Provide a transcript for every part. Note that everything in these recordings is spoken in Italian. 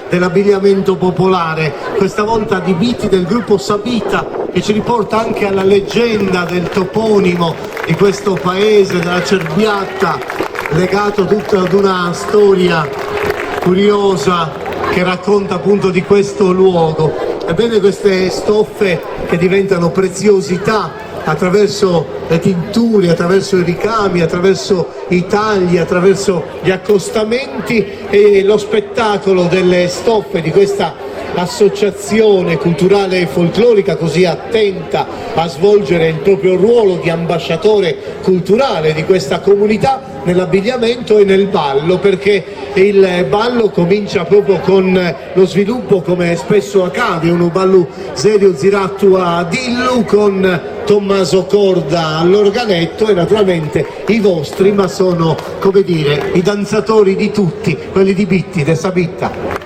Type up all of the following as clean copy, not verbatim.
dell'abbigliamento popolare, questa volta adibiti del gruppo Sabita, che ci riporta anche alla leggenda del toponimo di questo paese, della Cerbiatta, legato tutta ad una storia curiosa che racconta appunto di questo luogo. Ebbene, queste stoffe che diventano preziosità attraverso le tinture, attraverso i ricami, attraverso i tagli, attraverso gli accostamenti e lo spettacolo delle stoffe di questa associazione culturale e folclorica così attenta a svolgere il proprio ruolo di ambasciatore culturale di questa comunità nell'abbigliamento e nel ballo, perché il ballo comincia proprio con lo sviluppo, come spesso accade, uno ballo serio zirattu a dillu con Tommaso Corda all'organetto e naturalmente i vostri, ma sono, come dire, i danzatori di tutti, quelli di Bitti, de Sabitta.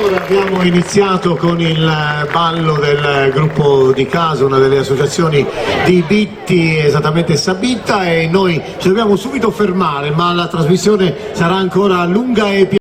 Allora, abbiamo iniziato con il ballo del gruppo di casa, una delle associazioni di Bitti, esattamente Sabita, e noi ci dobbiamo subito fermare, ma la trasmissione sarà ancora lunga e piacevole.